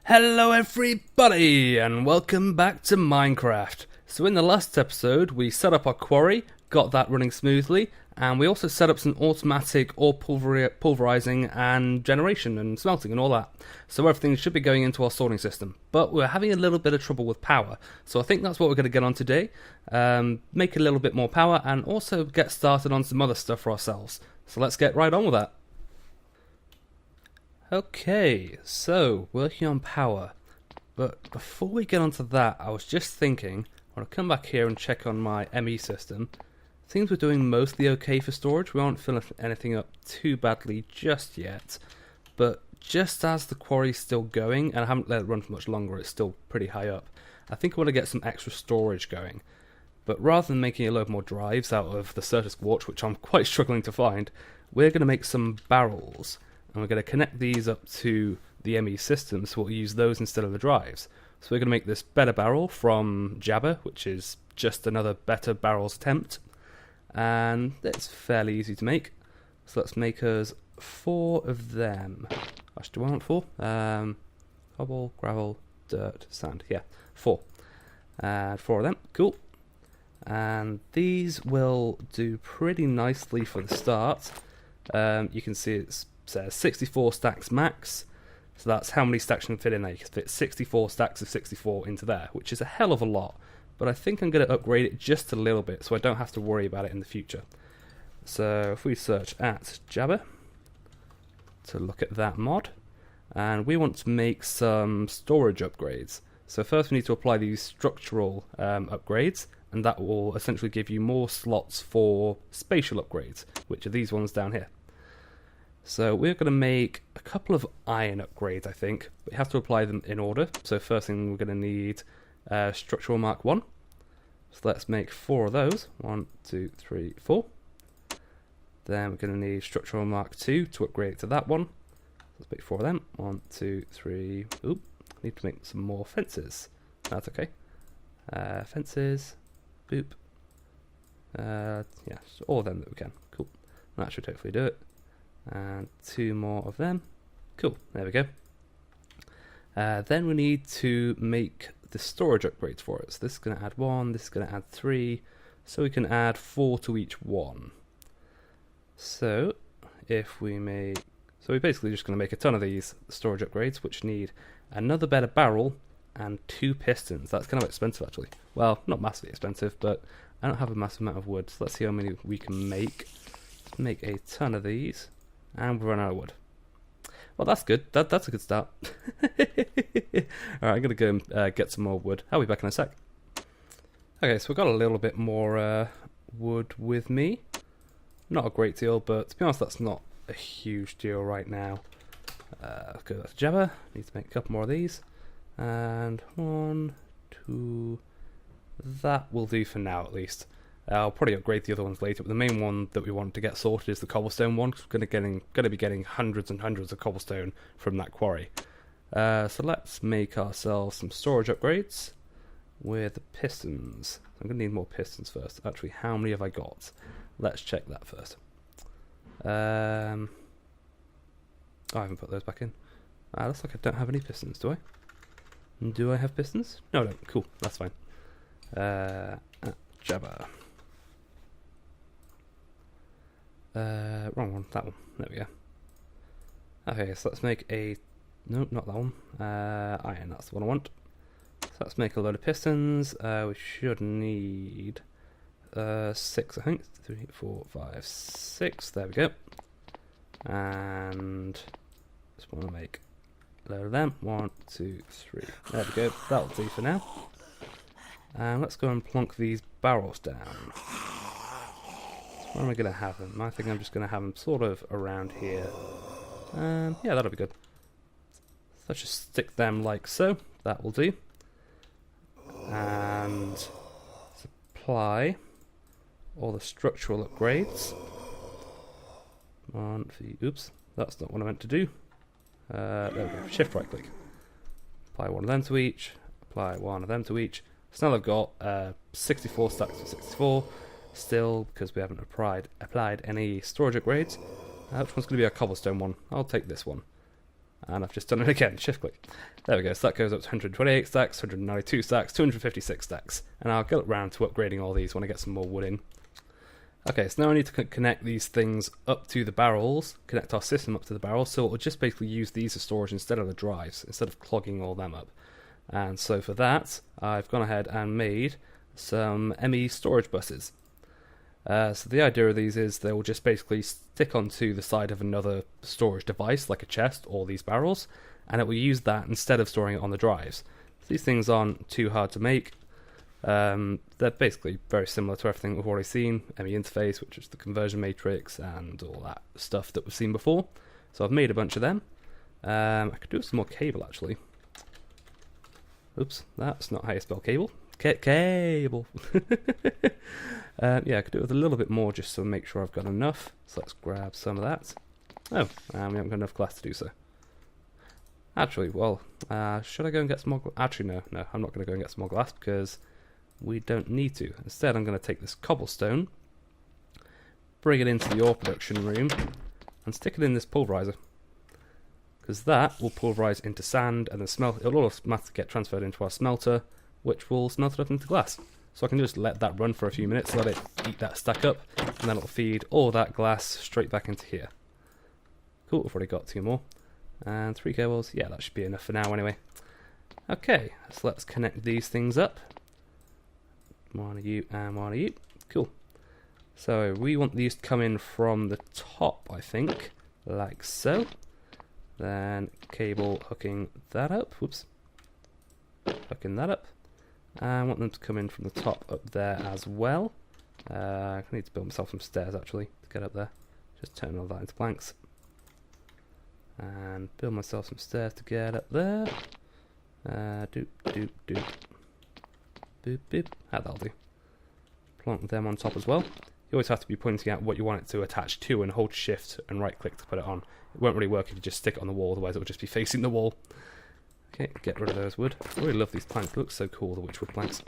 Hello everybody and welcome back to Minecraft. So in the last episode we set up our quarry, got that running smoothly, and we also set up some automatic ore pulverizing and generation and smelting and all that. So everything should be going into our sorting system. But we're having a little bit of trouble with power. So I think that's what we're going to get on today. Make a little bit more power and also get started on some other stuff for ourselves. So let's get right on with that. Okay, so working on power, but before we get onto that, I was just thinking, I want to come back here and check on my ME system. Seems we're doing mostly okay for storage. We aren't filling anything up too badly just yet, but just as the quarry's still going, and I haven't let it run for much longer, it's still pretty high up, I think I want to get some extra storage going. But rather than making a load more drives out of the Certus quartz, which I'm quite struggling to find, we're going to make some barrels. And we're going to connect these up to the ME system, so we'll use those instead of the drives. So we're going to make this better barrel from Jabba, which is just another better barrels attempt. And it's fairly easy to make. So let's make us 4 of them. Actually, do I want 4? Cobble, gravel, dirt, sand. Yeah, 4. 4 of them. Cool. And these will do pretty nicely for the start. You can see it's says 64 stacks max, so that's how many stacks you can fit in there. You can fit 64 stacks of 64 into there, which is a hell of a lot, but I think I'm going to upgrade it just a little bit so I don't have to worry about it in the future. So if we search at Jabba to look at that mod, and we want to make some storage upgrades. So first we need to apply these structural upgrades, and that will essentially give you more slots for spatial upgrades, which are these ones down here. So we're going to make a couple of iron upgrades, I think, but you have to apply them in order. So first thing we're going to need structural mark 1. So let's make 4 of those. 1, 2, 3, 4. Then we're going to need structural mark 2 to upgrade to that one. Let's make 4 of them. 1, 2, 3. Oop, need to make some more fences. That's okay. Fences. Boop. Yeah, so all of them that we can. Cool. That should hopefully do it. And 2 more of them. Cool, there we go. Then we need to make the storage upgrades for it. So this is going to add 1, this is going to add 3, so we can add 4 to each one. So if we make, so we're basically just going to make a ton of these storage upgrades, which need another better barrel and 2 pistons. That's kind of expensive actually. Well, not massively expensive, but I don't have a massive amount of wood, so let's see how many we can make. Let's make a ton of these. And we run out of wood. Well, that's good. That's a good start. Alright, I'm going to go and get some more wood. I'll be back in a sec. Okay, so we've got a little bit more wood with me. Not a great deal, but to be honest, that's not a huge deal right now. Go back to Jabba. Need to make a couple more of these. And 1, 2... That will do for now, at least. I'll probably upgrade the other ones later, but the main one that we want to get sorted is the cobblestone one, because we're going to be getting hundreds and hundreds of cobblestone from that quarry. So let's make ourselves some storage upgrades with the pistons. I'm going to need more pistons first. Actually, how many have I got? Let's check that first. I haven't put those back in. Looks like I don't have any pistons, do I? Do I have pistons? No, I don't. Cool, that's fine. Jabba. Wrong one, that one. There we go. Okay, so let's make a... No, not that one. Iron, that's the one I want. So let's make a load of pistons. We should need 6, I think. 3, 4, 5, 6. There we go. And just want to make a load of them. 1, 2, 3. There we go. That'll do for now. And let's go and plonk these barrels down. Where am I going to have them? I think I'm just going to have them sort of around here. Yeah, that'll be good. So let's just stick them like so. That will do. And supply all the structural upgrades. Oops, that's not what I meant to do. There we go. Shift right click. Apply one of them to each. Apply one of them to each. So now I've got 64 stacks of 64. Still, because we haven't applied any storage upgrades. Which one's going to be a cobblestone one? I'll take this one. And I've just done it again, shift click. There we go, so that goes up to 128 stacks, 192 stacks, 256 stacks. And I'll get around to upgrading all these when I get some more wood in. Okay, so now I need to connect these things up to the barrels, connect our system up to the barrels, so it will just basically use these as storage instead of the drives, instead of clogging all them up. And so for that, I've gone ahead and made some ME storage buses. So the idea of these is they will just basically stick onto the side of another storage device, like a chest or these barrels, and it will use that instead of storing it on the drives. So these things aren't too hard to make. They're basically very similar to everything we've already seen. ME interface, which is the conversion matrix and all that stuff that we've seen before. So I've made a bunch of them. I could do some more cable actually. Oops, that's not how you spell cable. Cable. Yeah, I could do it with a little bit more just to make sure I've got enough. So let's grab some of that. Oh, we haven't got enough glass to do so. Actually, well, should I go and get some more glass? Actually, no, I'm not going to go and get some more glass because we don't need to. Instead, I'm going to take this cobblestone, bring it into the ore production room, and stick it in this pulverizer. Because that will pulverize into sand, and then it'll automatically get transferred into our smelter, which will smelt it up into glass. So I can just let that run for a few minutes, let it eat that stack up, and then it'll feed all that glass straight back into here. Cool, we've already got 2 more. And 3 cables, yeah, that should be enough for now anyway. Okay, so let's connect these things up. One of you and one of you. Cool. So we want these to come in from the top, I think, like so. Then cable hooking that up. Whoops. Hooking that up. I want them to come in from the top up there as well. I need to build myself some stairs actually to get up there. Just turn all that into planks. And build myself some stairs to get up there. Doop, doop, doop. Boop, boop. That'll do. Plonk them on top as well. You always have to be pointing out what you want it to attach to and hold shift and right click to put it on. It won't really work if you just stick it on the wall, otherwise it will just be facing the wall. Okay, get rid of those wood. I really love these planks, they look so cool, the witchwood planks.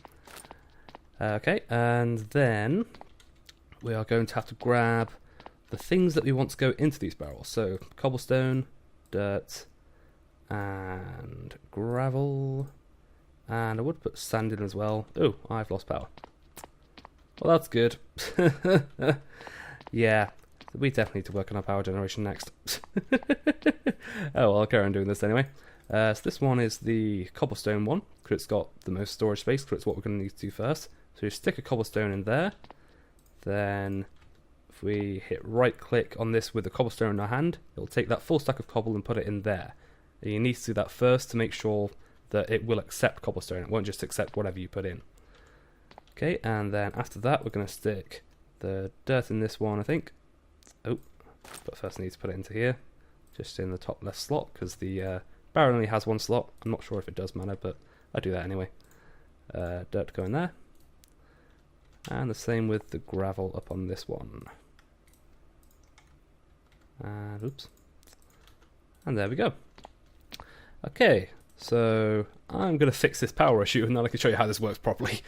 Okay, and then we are going to have to grab the things that we want to go into these barrels. So, cobblestone, dirt, and gravel. And I would put sand in as well. Oh, I've lost power. Well, that's good. Yeah, we definitely need to work on our power generation next. Oh, well, I'll carry on doing this anyway. So this one is the cobblestone one, because it's got the most storage space, because it's what we're going to need to do first. So you stick a cobblestone in there. Then if we hit right click on this with the cobblestone in our hand, it'll take that full stack of cobble and put it in there. And you need to do that first to make sure that it will accept cobblestone. It won't just accept whatever you put in. Okay, and then after that we're going to stick the dirt in this one, I think. Oh, but first I need to put it into here, just in the top left slot, because the barrel only has 1 slot. I'm not sure if it does matter, but I do that anyway. Dirt go in there. And the same with the gravel up on this one. And oops. And there we go. Okay, so I'm going to fix this power issue and then I can show you how this works properly.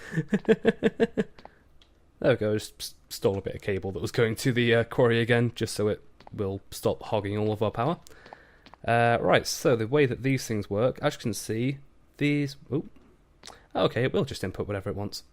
There we go, just stole a bit of cable that was going to the quarry again, just so it will stop hogging all of our power. Right, so the way that these things work, as you can see, these... Oh, okay, it will just input whatever it wants.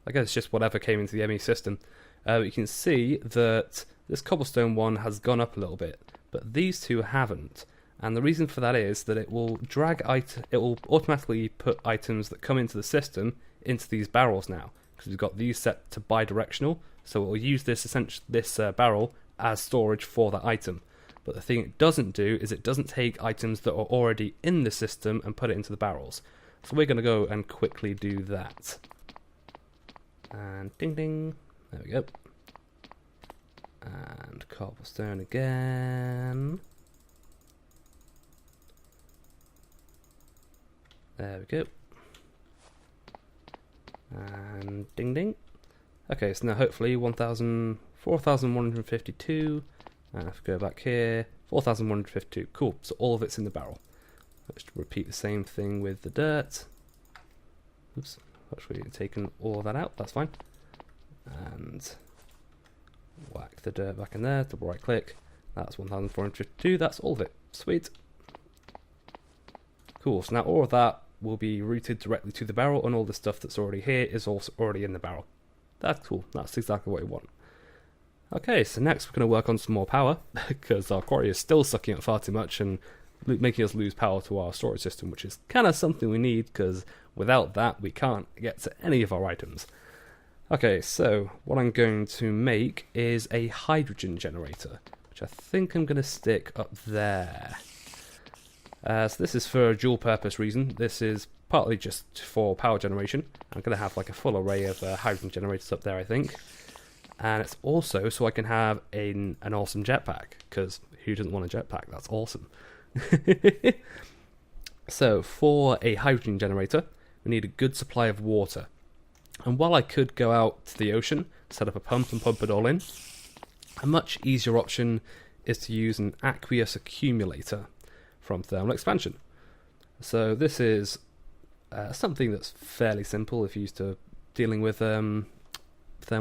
I guess it's just whatever came into the ME system. You can see that this cobblestone one has gone up a little bit, but these two haven't. And the reason for that is that it will it will automatically put items that come into the system into these barrels now, because we've got these set to bi-directional, so it will use this barrel as storage for that item. But the thing it doesn't do is it doesn't take items that are already in the system and put it into the barrels. So we're going to go and quickly do that. And ding ding, there we go. And cobblestone again. There we go. And ding ding. Okay, so now hopefully 4,152. And if we go back here, 4,152. Cool, so all of it's in the barrel. Let's repeat the same thing with the dirt. Oops, actually taken all of that out, that's fine. And whack the dirt back in there, double right click. That's 1,452, that's all of it. Sweet. Cool, so now all of that will be routed directly to the barrel, and all the stuff that's already here is also already in the barrel. That's cool, that's exactly what we want. Okay, so next we're going to work on some more power, because our quarry is still sucking up far too much and making us lose power to our storage system, which is kind of something we need, because without that we can't get to any of our items. Okay, so what I'm going to make is a hydrogen generator, which I think I'm going to stick up there. So this is for a dual purpose reason. This is partly just for power generation. I'm going to have like a full array of hydrogen generators up there, I think. And it's also so I can have an awesome jetpack, because who doesn't want a jetpack? That's awesome. So for a hydrogen generator, we need a good supply of water. And while I could go out to the ocean, set up a pump and pump it all in, a much easier option is to use an aqueous accumulator from thermal expansion. So this is something that's fairly simple if used to dealing with thermal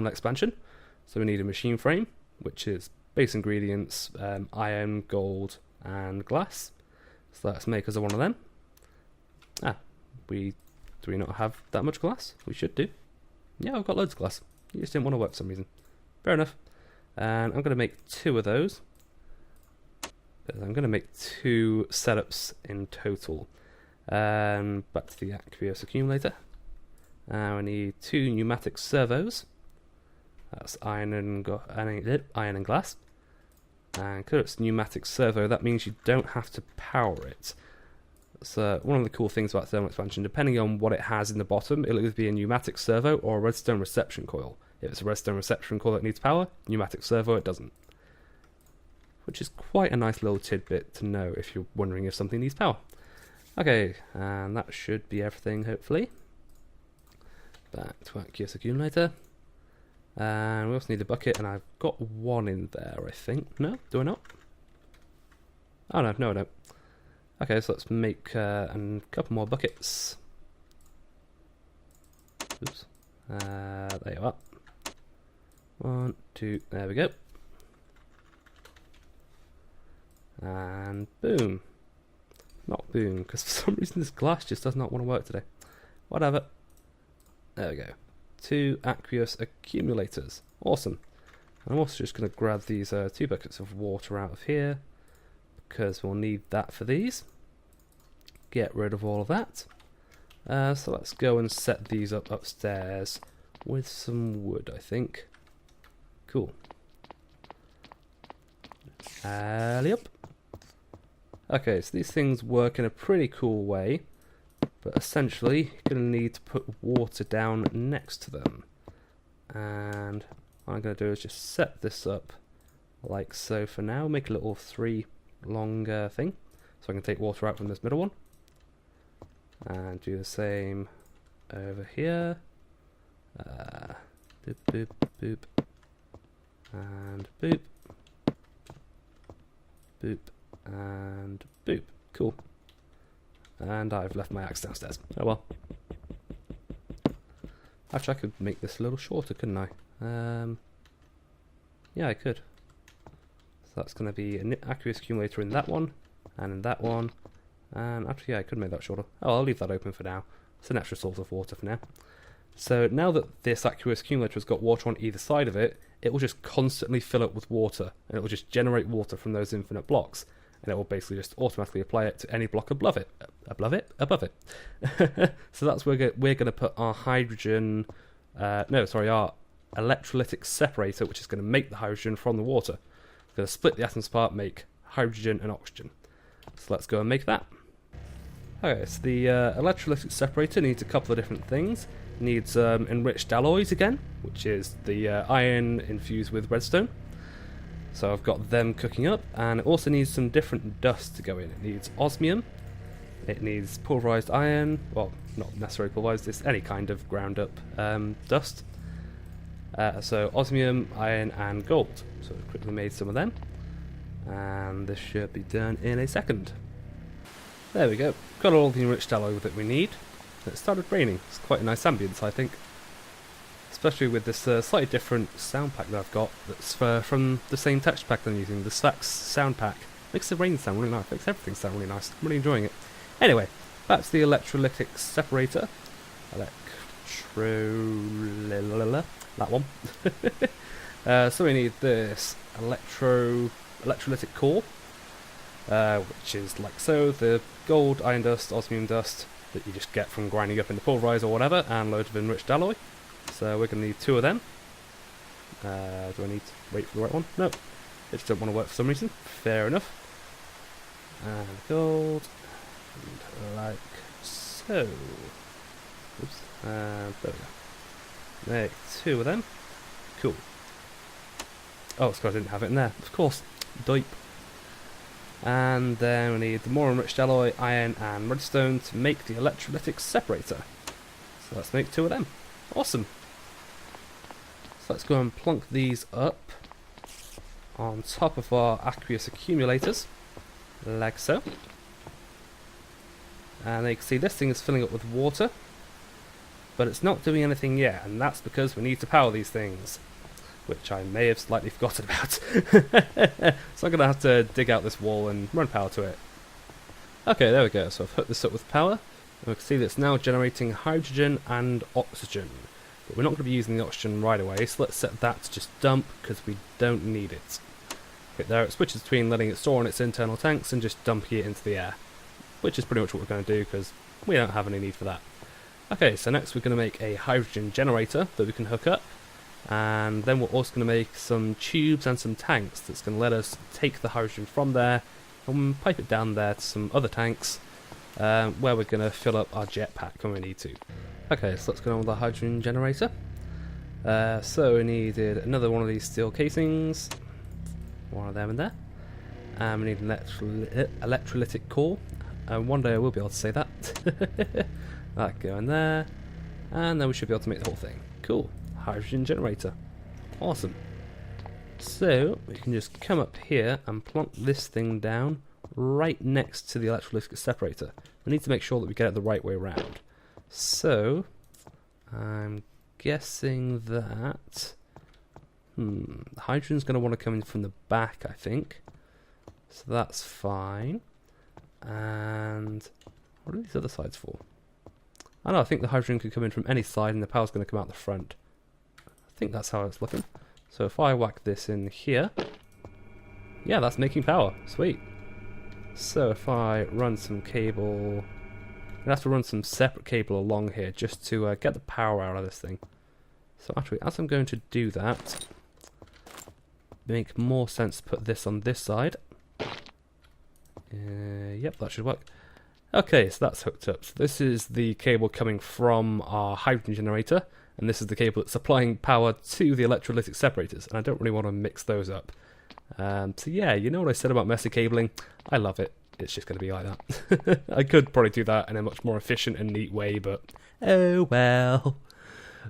expansion. So we need a machine frame, which is base ingredients, iron, gold, and glass. So let's make us one of them. Do we not have that much glass? We should do. Yeah, I've got loads of glass. You just didn't want to work for some reason. Fair enough. And I'm going to make 2 of those. I'm going to make 2 setups in total. Back to the aqueous accumulator. We need 2 pneumatic servos. That's iron and glass. And because it's pneumatic servo, that means you don't have to power it. So one of the cool things about thermal expansion, depending on what it has in the bottom, it'll either be a pneumatic servo or a redstone reception coil. If it's a redstone reception coil that needs power, pneumatic servo it doesn't. Which is quite a nice little tidbit to know if you're wondering if something needs power. Okay, and that should be everything, hopefully. Back to aqueous accumulator. And we also need a bucket, and I've got 1 in there, I think. No? Do I not? Oh no, I don't. Okay, so let's make a couple more buckets. Oops. There you are. 1, 2, there we go. And boom. Not boom, because for some reason this glass just does not want to work today. Whatever. There we go. 2 aqueous accumulators. Awesome. I'm also just going to grab these 2 buckets of water out of here, because we'll need that for these. Get rid of all of that. So let's go and set these up upstairs with some wood, I think. Cool. Yep. Okay, so these things work in a pretty cool way, but essentially you're going to need to put water down next to them. And what I'm going to do is just set this up like so for now. Make a little 3 long thing, so I can take water out from this middle one. And do the same over here. Boop, boop, boop. And boop. Boop. And boop. Cool. And I've left my axe downstairs. Oh well. Actually, I could make this a little shorter, couldn't I? Yeah, I could. So that's going to be an aqueous accumulator in that one, and in that one. And actually, yeah, I could make that shorter. Oh, I'll leave that open for now. It's an extra source of water for now. So now that this aqueous accumulator has got water on either side of it, it will just constantly fill up with water, and it will just generate water from those infinite blocks, and it will basically just automatically apply it to any block above it. Above it. So that's where we're going to put our hydrogen. Our electrolytic separator, which is going to make the hydrogen from the water. It's going to split the atoms apart, make hydrogen and oxygen. So let's go and make that. Okay, so the electrolytic separator needs a couple of different things. It needs enriched alloys again, which is the iron infused with redstone. So I've got them cooking up, and it also needs some different dust to go in. It needs osmium, it needs pulverized iron, well, not necessarily pulverized, it's any kind of ground up dust. So osmium, iron, and gold. So I've quickly made some of them, and this should be done in a second. There we go, got all the enriched alloy that we need. It started raining. It's quite a nice ambience, I think. Especially with this slightly different sound pack that I've got that's from the same texture pack that I'm using, the Sax sound pack. Makes the rain sound really nice, makes everything sound really nice. I'm really enjoying it. Anyway, That's the electrolytic separator. That one. So we need this electrolytic core, which is like so, the gold, iron dust, osmium dust that you just get from grinding up into pulverize or whatever, and loads of enriched alloy. So we're going to need 2 of them. Do I need to wait for the right one? No, it just don't want to work for some reason. Fair enough. And gold, and like so. Oops. There we go. Make 2 of them. Cool. Oh, it's because I didn't have it in there. Of course. Dope. And then we need the more enriched alloy, iron, and redstone to make the electrolytic separator. So let's make 2 of them. Awesome. So let's go and plonk these up on top of our aqueous accumulators, like so. And you can see this thing is filling up with water, but it's not doing anything yet, and that's because we need to power these things, which I may have slightly forgotten about. So I'm going to have to dig out this wall and run power to it. Okay, there we go. So I've hooked this up with power, and we can see that it's now generating hydrogen and oxygen. But we're not going to be using the oxygen right away, so let's set that to just dump, because we don't need it. Okay, there it switches between letting it store in its internal tanks and just dumping it into the air, which is pretty much what we're going to do, because we don't have any need for that. Okay, so next we're going to make a hydrogen generator that we can hook up, and then we're also going to make some tubes and some tanks that's going to let us take the hydrogen from there and pipe it down there to some other tanks, where we're going to fill up our jetpack when we need to. Okay, so let's go on with the hydrogen generator. So we needed another one of these steel casings, one of them in there, and we need an electrolytic core, and one day I will be able to say that. That go in there, and then we should be able to make the whole thing. Cool. Hydrogen generator. Awesome. So we can just come up here and plonk this thing down right next to the electrolytic separator. We need to make sure that we get it the right way around. So I'm guessing that the hydrogen's going to want to come in from the back, I think. So that's fine. And what are these other sides for? I don't know, I think the hydrogen could come in from any side and the power's going to come out the front. I think that's how it's looking. So if I whack this in here, yeah, that's making power. Sweet. So if I run some cable, I'm going to have to run some separate cable along here just to get the power out of this thing. So actually, as I'm going to do that, make more sense to put this on this side. Yep, that should work. Okay, so that's hooked up. So this is the cable coming from our hydrogen generator, and this is the cable that's supplying power to the electrolytic separators, and I don't really want to mix those up. So yeah, you know what I said about messy cabling? I love it. It's just going to be like that. I could probably do that in a much more efficient and neat way, but oh well.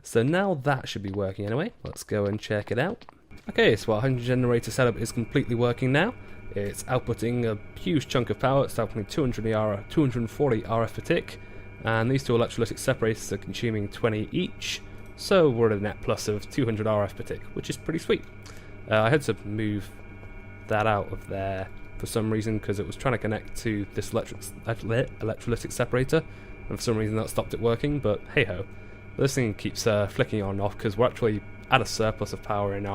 So now that should be working anyway. Let's go and check it out. Okay, so our hydrogen generator setup is completely working now. It's outputting a huge chunk of power. It's outputting 240 RF per tick, and these 2 electrolytic separators are consuming 20 each, so we're at a net plus of 200 RF per tick, which is pretty sweet. I had to move that out of there for some reason because it was trying to connect to this electrolytic separator, and for some reason that stopped it working, but hey ho. This thing keeps flicking on and off because we're actually at a surplus of power in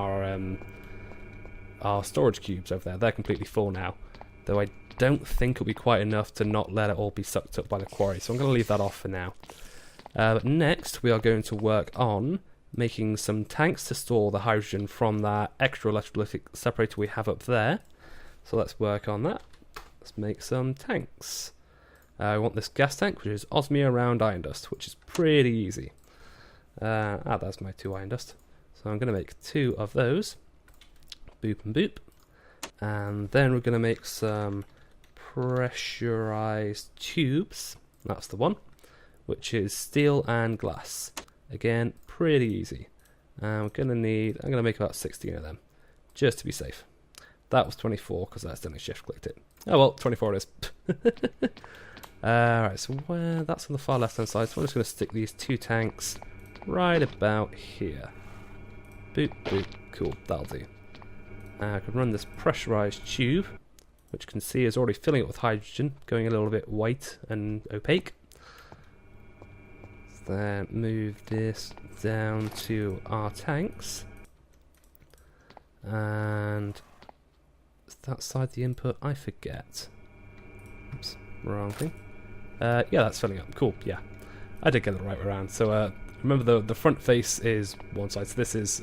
our storage cubes over there. They're completely full now, though I don't think it'll be quite enough to not let it all be sucked up by the quarry, so I'm going to leave that off for now. But next we are going to work on making some tanks to store the hydrogen from that extra electrolytic separator we have up there. So let's work on that. Let's make some tanks. I want this gas tank, which is osmium round iron dust, which is pretty easy. That's my 2 iron dust. So I'm going to make 2 of those. Boop and boop. And then we're going to make some pressurized tubes. That's the one. Which is steel and glass. Again, pretty easy. I'm going to make about 16 of them, just to be safe. That was 24 because I accidentally shift clicked it. Oh well, 24 it is. Alright, so that's on the far left hand side, so I'm just going to stick these 2 tanks right about here. Boop, boop, cool, that'll do. I can run this pressurized tube which you can see is already filling it with hydrogen, going a little bit white and opaque. Then move this down to our tanks. And is that side the input? I forget. Oops, wrong thing. Yeah, that's filling up. Cool, yeah. I did get it the right way around. So remember the front face is one side, so this is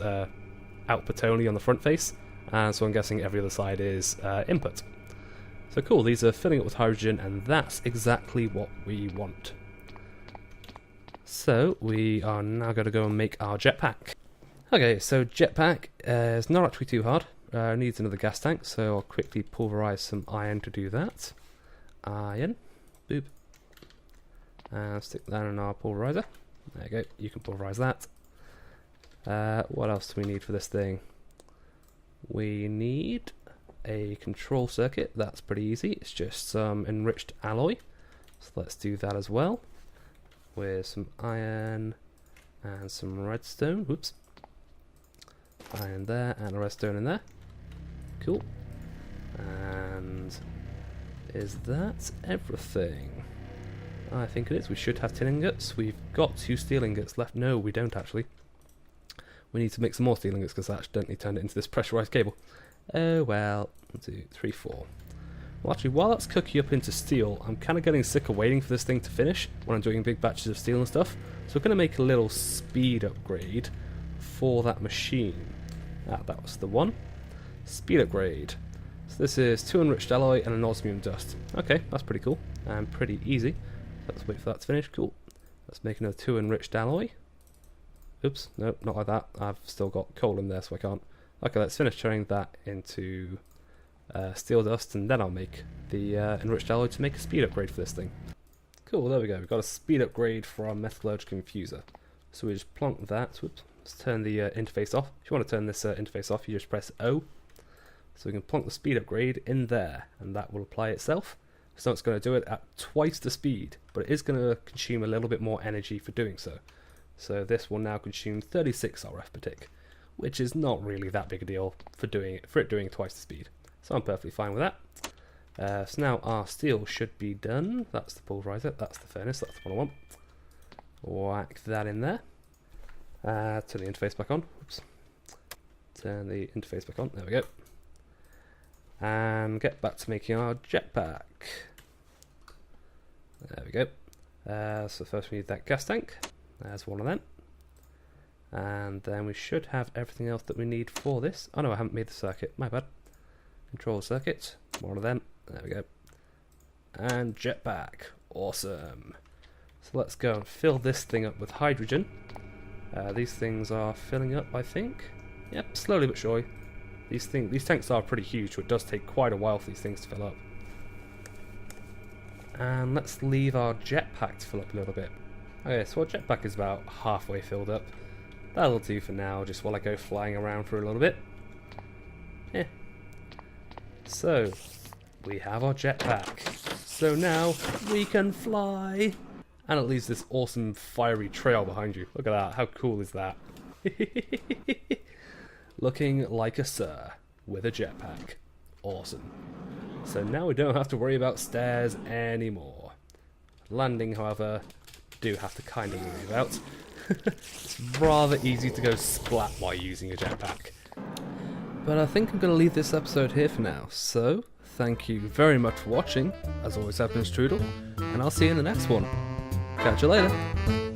output only on the front face. And so I'm guessing every other side is input. So cool, these are filling up with hydrogen, and that's exactly what we want. So we are now going to go and make our jetpack. Okay, so jetpack is not actually too hard. Needs another gas tank, so I'll quickly pulverize some iron to do that. Iron, boop, and stick that in our pulverizer. There you go, you can pulverize that. What else do we need for this thing? We need a control circuit. That's pretty easy. It's just some enriched alloy. So let's do that as well. With some iron and some redstone. Whoops. Iron there and a redstone in there. Cool. And is that everything? I think it is. We should have tin ingots. We've got 2 steel ingots left. No, we don't actually. We need to make some more steel ingots because I accidentally turned it into this pressurized cable. Oh well. 1, 2, 3, 4. Well, actually, while that's cooking up into steel, I'm kind of getting sick of waiting for this thing to finish when I'm doing big batches of steel and stuff. So we're going to make a little speed upgrade for that machine. That was the one. Speed upgrade. So this is 2 enriched alloy and an osmium dust. Okay, that's pretty cool and pretty easy. Let's wait for that to finish. Cool. Let's make another 2 enriched alloy. Oops, no, not like that. I've still got coal in there, so I can't. Okay, let's finish turning that into steel dust, and then I'll make the enriched alloy to make a speed upgrade for this thing. Cool, there we go. We've got a speed upgrade for our metallurgical infuser. So we just plonk that. Whoops. Let's turn the interface off. If you want to turn this interface off, you just press O. So we can plonk the speed upgrade in there, and that will apply itself. So it's going to do it at twice the speed, but it is going to consume a little bit more energy for doing so. So this will now consume 36 RF per tick, which is not really that big a deal for it doing twice the speed. So I'm perfectly fine with that. So now our steel should be done. That's the pulverizer, that's the furnace, that's the one I want. Whack that in there. Turn the interface back on. Oops. Turn the interface back on. There we go. And get back to making our jetpack. There we go. So first we need that gas tank. There's one of them. And then we should have everything else that we need for this. Oh no, I haven't made the circuit. My bad. Control circuit. One of them. There we go. And jetpack. Awesome. So let's go and fill this thing up with hydrogen. These things are filling up, I think. Yep, slowly but surely. These tanks are pretty huge, so it does take quite a while for these things to fill up. And let's leave our jetpack to fill up a little bit. Okay, so our jetpack is about halfway filled up. That'll do for now, just while I go flying around for a little bit. Yeah. So, we have our jetpack. So now, we can fly! And it leaves this awesome fiery trail behind you. Look at that, how cool is that? Looking like a sir, with a jetpack. Awesome. So now we don't have to worry about stairs anymore. Landing, however, do have to kind of worry about. It's rather easy to go splat while using a jetpack. But I think I'm going to leave this episode here for now. So, thank you very much for watching. As always, I've been Strewdel, and I'll see you in the next one. Catch you later.